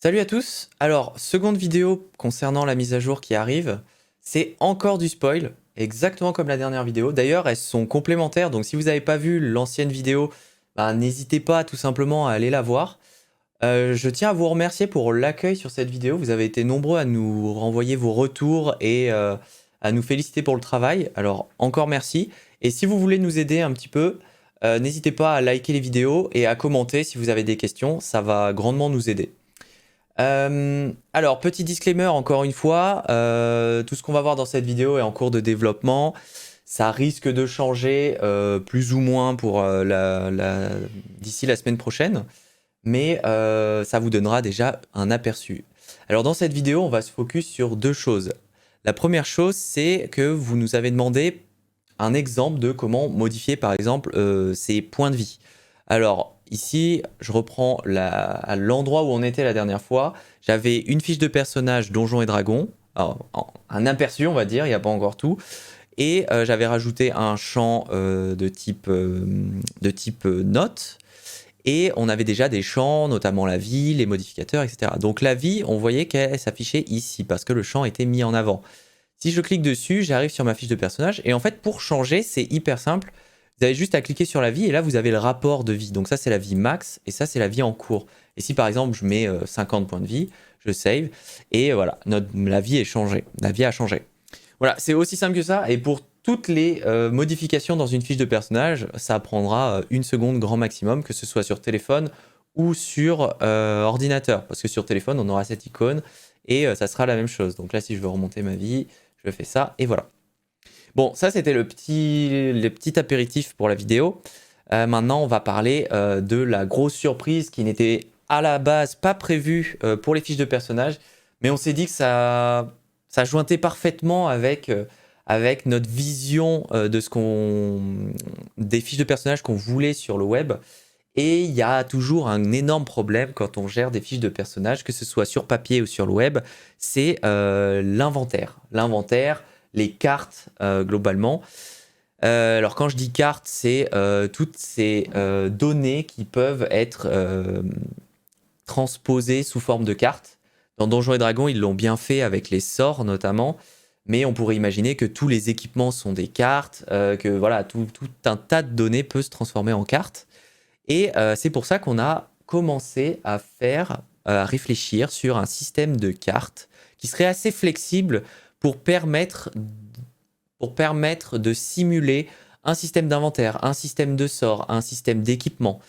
Salut à tous. Alors, seconde vidéo concernant la mise à jour qui arrive. C'est encore du spoil, exactement comme la dernière vidéo. D'ailleurs, elles sont complémentaires, donc si vous n'avez pas vu l'ancienne vidéo, n'hésitez pas tout simplement à aller la voir. Je tiens à vous remercier pour l'accueil sur cette vidéo. Vous avez été nombreux à nous renvoyer vos retours et à nous féliciter pour le travail. Alors, encore merci. Et si vous voulez nous aider un petit peu, n'hésitez pas à liker les vidéos et à commenter si vous avez des questions. Ça va grandement nous aider. Alors, petit disclaimer encore une fois, tout ce qu'on va voir dans cette vidéo est en cours de développement. Ça risque de changer plus ou moins pour d'ici la semaine prochaine, mais ça vous donnera déjà un aperçu. Alors dans cette vidéo, on va se focus sur deux choses. La première chose, c'est que vous nous avez demandé un exemple de comment modifier par exemple ces points de vie. Alors ici, je reprends à l'endroit où on était la dernière fois. J'avais une fiche de personnage Donjons et Dragons, alors, un aperçu on va dire, il n'y a pas encore tout. Et j'avais rajouté un champ de type note. Et on avait déjà des champs, notamment la vie, les modificateurs, etc. Donc la vie, on voyait qu'elle s'affichait ici, parce que le champ était mis en avant. Si je clique dessus, j'arrive sur ma fiche de personnage. Et en fait, pour changer, c'est hyper simple. Vous avez juste à cliquer sur la vie et là, vous avez le rapport de vie. Donc ça, c'est la vie max et ça, c'est la vie en cours. Et si par exemple, je mets 50 points de vie, je save et voilà, la vie est changée. La vie a changé. Voilà, c'est aussi simple que ça. Et pour toutes les modifications dans une fiche de personnage, ça prendra une seconde grand maximum, que ce soit sur téléphone ou sur ordinateur. Parce que sur téléphone, on aura cette icône et ça sera la même chose. Donc là, si je veux remonter ma vie, je fais ça et voilà. Bon, ça c'était le petit apéritif pour la vidéo. Maintenant, on va parler de la grosse surprise qui n'était à la base pas prévue pour les fiches de personnages, mais on s'est dit que ça jointait parfaitement avec notre vision des fiches de personnages qu'on voulait sur le web. Et il y a toujours un énorme problème quand on gère des fiches de personnages, que ce soit sur papier ou sur le web, c'est l'inventaire. L'inventaire, les cartes globalement. Alors quand je dis cartes, c'est toutes ces données qui peuvent être transposées sous forme de cartes. Dans Donjons et Dragons, ils l'ont bien fait avec les sorts notamment, mais on pourrait imaginer que tous les équipements sont des cartes, que voilà, tout un tas de données peut se transformer en cartes. Et c'est pour ça qu'on a commencé à réfléchir sur un système de cartes qui serait assez flexible pour permettre de simuler un système d'inventaire, un système de sorts, un système d'équipement.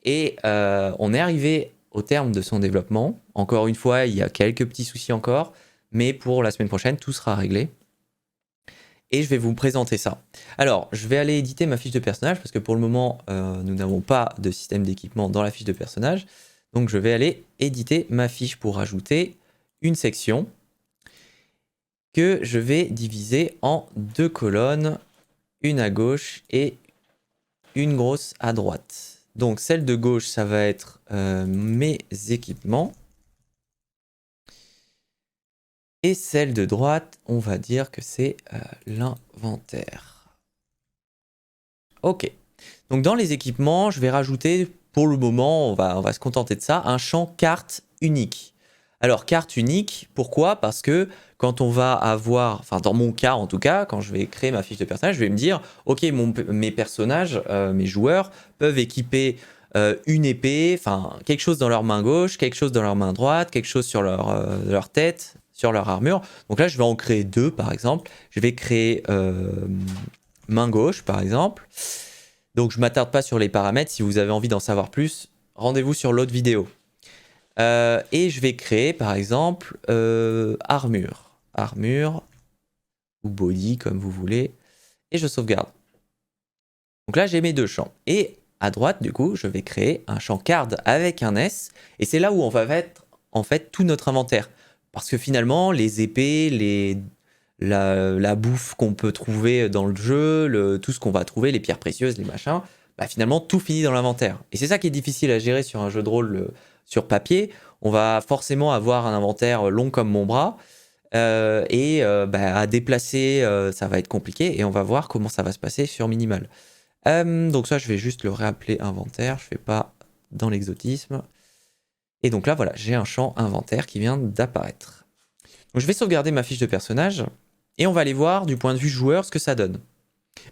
Et on est arrivé au terme de son développement. Encore une fois, il y a quelques petits soucis encore, mais pour la semaine prochaine, tout sera réglé. Et je vais vous présenter ça. Alors, je vais aller éditer ma fiche de personnage parce que pour le moment, nous n'avons pas de système d'équipement dans la fiche de personnage. Donc, je vais aller éditer ma fiche pour ajouter une section que je vais diviser en deux colonnes, une à gauche et une grosse à droite. Donc, celle de gauche, ça va être mes équipements. Et celle de droite, on va dire que c'est l'inventaire. Ok. Donc dans les équipements, je vais rajouter, pour le moment, on va se contenter de ça, un champ carte unique. Alors carte unique, pourquoi? Parce que quand on va avoir, enfin dans mon cas en tout cas, quand je vais créer ma fiche de personnage, je vais me dire, ok, mes personnages, mes joueurs peuvent équiper une épée, enfin quelque chose dans leur main gauche, quelque chose dans leur main droite, quelque chose sur leur tête, sur leur armure. Donc là, je vais en créer deux par exemple. Je vais créer main gauche par exemple. Donc je ne m'attarde pas sur les paramètres. Si vous avez envie d'en savoir plus, rendez-vous sur l'autre vidéo. Et je vais créer par exemple armure. Armure ou body comme vous voulez. Et je sauvegarde. Donc là j'ai mes deux champs. Et à droite du coup je vais créer un champ card avec un S. Et c'est là où on va mettre en fait tout notre inventaire. Parce que finalement les épées, la bouffe qu'on peut trouver dans le jeu, tout ce qu'on va trouver, les pierres précieuses, les machins, bah finalement tout finit dans l'inventaire. Et c'est ça qui est difficile à gérer sur un jeu de rôle sur papier. On va forcément avoir un inventaire long comme mon bras. À déplacer, ça va être compliqué. Et on va voir comment ça va se passer sur minimal. Donc ça, je vais juste le réappeler inventaire. Je ne fais pas dans l'exotisme. Et donc là, voilà, j'ai un champ inventaire qui vient d'apparaître. Donc je vais sauvegarder ma fiche de personnage et on va aller voir du point de vue joueur ce que ça donne.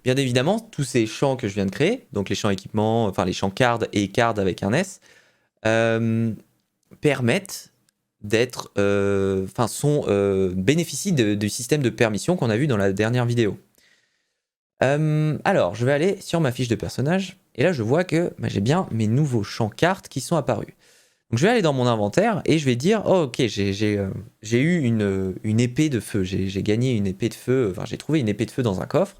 Bien évidemment, tous ces champs que je viens de créer, donc les champs équipement, enfin les champs card et card avec un S, permettent d'être, bénéficient du système de permission qu'on a vu dans la dernière vidéo. Alors, je vais aller sur ma fiche de personnage et là je vois que j'ai bien mes nouveaux champs cartes qui sont apparus. Donc je vais aller dans mon inventaire et je vais dire oh, ok, j'ai eu une épée de feu, j'ai gagné une épée de feu, enfin j'ai trouvé une épée de feu dans un coffre.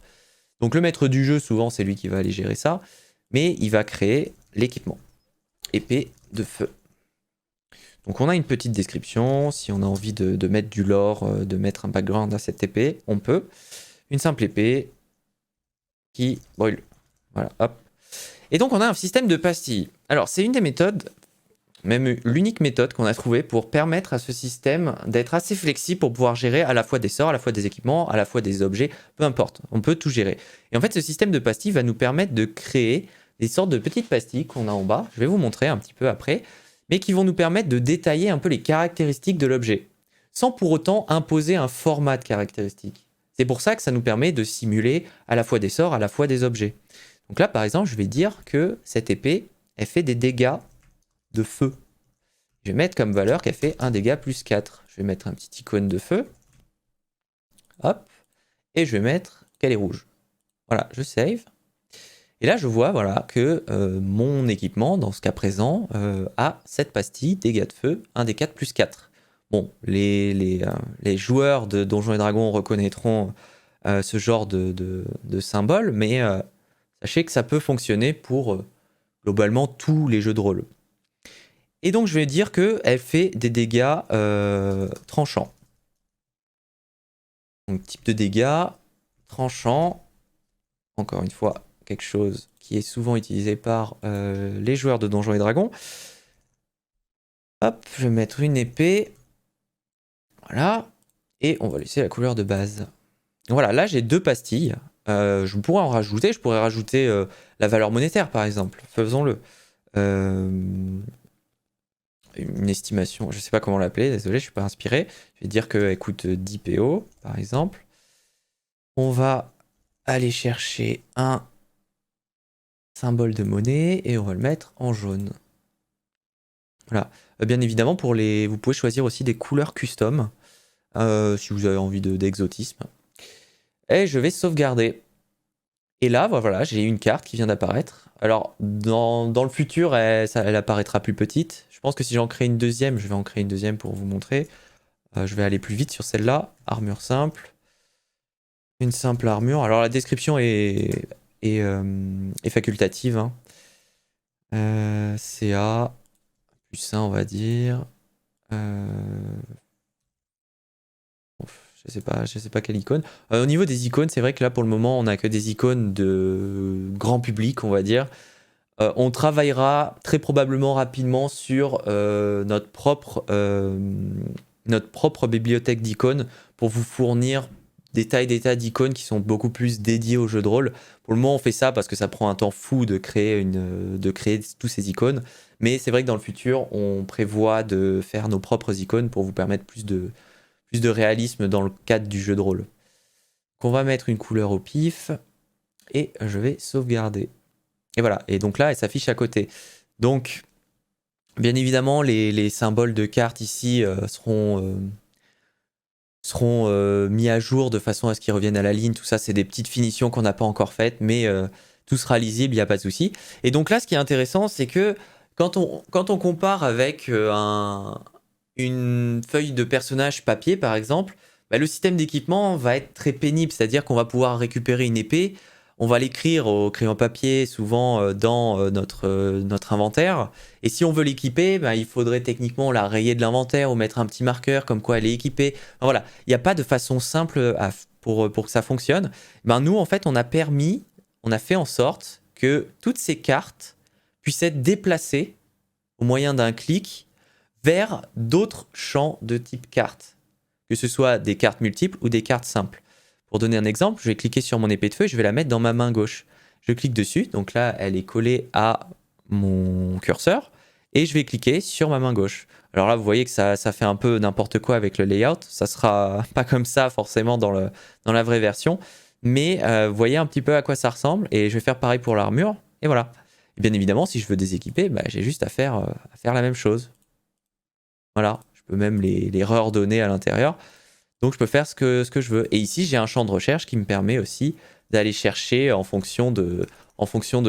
Donc le maître du jeu, souvent c'est lui qui va aller gérer ça, mais il va créer l'équipement. Épée de feu. Donc on a une petite description, si on a envie de mettre du lore, de mettre un background à cette épée, on peut. Une simple épée qui brûle. Voilà, hop. Et donc on a un système de pastilles. Alors c'est une des méthodes, même l'unique méthode qu'on a trouvée pour permettre à ce système d'être assez flexible pour pouvoir gérer à la fois des sorts, à la fois des équipements, à la fois des objets, peu importe, on peut tout gérer. Et en fait ce système de pastilles va nous permettre de créer des sortes de petites pastilles qu'on a en bas, je vais vous montrer un petit peu après, mais qui vont nous permettre de détailler un peu les caractéristiques de l'objet, sans pour autant imposer un format de caractéristiques. C'est pour ça que ça nous permet de simuler à la fois des sorts, à la fois des objets. Donc là par exemple je vais dire que cette épée, elle fait des dégâts de feu. Je vais mettre comme valeur qu'elle fait 1 dégât plus 4. Je vais mettre un petit icône de feu. Hop. Et je vais mettre qu'elle est rouge. Voilà, je save. Et là, je vois voilà, que mon équipement, dans ce cas présent, a cette pastille, dégâts de feu, 1 d 4 plus 4. Bon, les joueurs de Donjons et Dragons reconnaîtront ce genre de symbole, mais sachez que ça peut fonctionner pour globalement tous les jeux de rôle. Et donc je vais dire qu'elle fait des dégâts tranchants. Donc type de dégâts, tranchant. Encore une fois, quelque chose qui est souvent utilisé par les joueurs de Donjons et Dragons. Hop, je vais mettre une épée. Voilà. Et on va laisser la couleur de base. Voilà, là j'ai 2 pastilles. Je pourrais en rajouter. Je pourrais rajouter la valeur monétaire par exemple. Faisons-le. Une estimation, je sais pas comment l'appeler, désolé, je suis pas inspiré. Je vais dire qu'elle coûte 10 PO, par exemple. On va aller chercher un symbole de monnaie et on va le mettre en jaune. Voilà. Bien évidemment, vous pouvez choisir aussi des couleurs custom, si vous avez envie d'exotisme. Et je vais sauvegarder. Et là, voilà, j'ai une carte qui vient d'apparaître. Alors, dans le futur, elle apparaîtra plus petite. Je pense que si j'en crée une deuxième, je vais en créer une deuxième pour vous montrer. Je vais aller plus vite sur celle-là. Armure simple. Une simple armure. Alors, la description est facultative. Hein. CA plus 1, on va dire. Je sais pas quelle icône. Au niveau des icônes, c'est vrai que là pour le moment on n'a que des icônes de grand public, on va dire. On travaillera très probablement rapidement sur notre propre bibliothèque d'icônes pour vous fournir des tas d'icônes qui sont beaucoup plus dédiées au jeu de rôle. Pour le moment on fait ça parce que ça prend un temps fou de créer tous ces icônes. Mais c'est vrai que dans le futur on prévoit de faire nos propres icônes pour vous permettre plus de réalisme dans le cadre du jeu de rôle. Donc on va mettre une couleur au pif et je vais sauvegarder. Et voilà, et donc là elle s'affiche à côté. Donc bien évidemment les symboles de cartes ici seront mis à jour de façon à ce qu'ils reviennent à la ligne. Tout ça c'est des petites finitions qu'on n'a pas encore faites, mais tout sera lisible, il n'y a pas de souci. Et donc là ce qui est intéressant c'est que quand on compare avec une feuille de personnage papier par exemple, le système d'équipement va être très pénible, c'est-à-dire qu'on va pouvoir récupérer une épée, on va l'écrire au crayon papier souvent dans notre inventaire, et si on veut l'équiper, il faudrait techniquement la rayer de l'inventaire ou mettre un petit marqueur comme quoi elle est équipée. Voilà, il n'y a pas de façon simple pour que ça fonctionne. Nous en fait on a fait en sorte que toutes ces cartes puissent être déplacées au moyen d'un clic vers d'autres champs de type carte, que ce soit des cartes multiples ou des cartes simples. Pour donner un exemple, je vais cliquer sur mon épée de feu et je vais la mettre dans ma main gauche. Je clique dessus, donc là elle est collée à mon curseur, et je vais cliquer sur ma main gauche. Alors là, vous voyez que ça fait un peu n'importe quoi avec le layout. Ça sera pas comme ça forcément dans la vraie version. Mais vous voyez un petit peu à quoi ça ressemble. Et je vais faire pareil pour l'armure. Et voilà. Et bien évidemment, si je veux déséquiper, bah, j'ai juste à faire la même chose. Voilà. Je peux même les réordonner à l'intérieur. Donc je peux faire ce que je veux. Et ici, j'ai un champ de recherche qui me permet aussi d'aller chercher en fonction de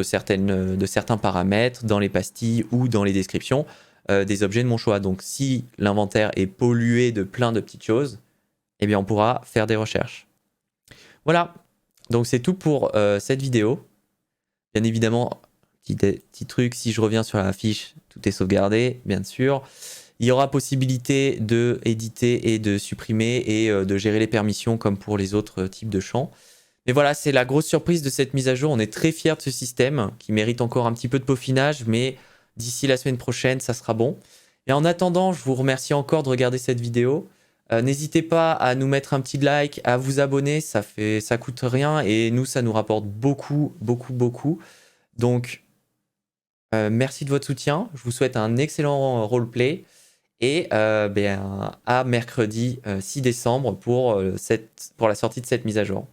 certains paramètres dans les pastilles ou dans les descriptions des objets de mon choix. Donc si l'inventaire est pollué de plein de petites choses, eh bien on pourra faire des recherches. Voilà, donc c'est tout pour cette vidéo. Bien évidemment, petit truc, si je reviens sur la fiche, tout est sauvegardé, bien sûr. Il y aura possibilité de éditer et de supprimer et de gérer les permissions comme pour les autres types de champs. Mais voilà, c'est la grosse surprise de cette mise à jour. On est très fiers de ce système qui mérite encore un petit peu de peaufinage, mais d'ici la semaine prochaine, ça sera bon. Et en attendant, je vous remercie encore de regarder cette vidéo. N'hésitez pas à nous mettre un petit like, à vous abonner, ça coûte rien et nous, ça nous rapporte beaucoup, beaucoup, beaucoup. Donc, merci de votre soutien. Je vous souhaite un excellent roleplay et à mercredi 6 décembre pour la sortie de cette mise à jour.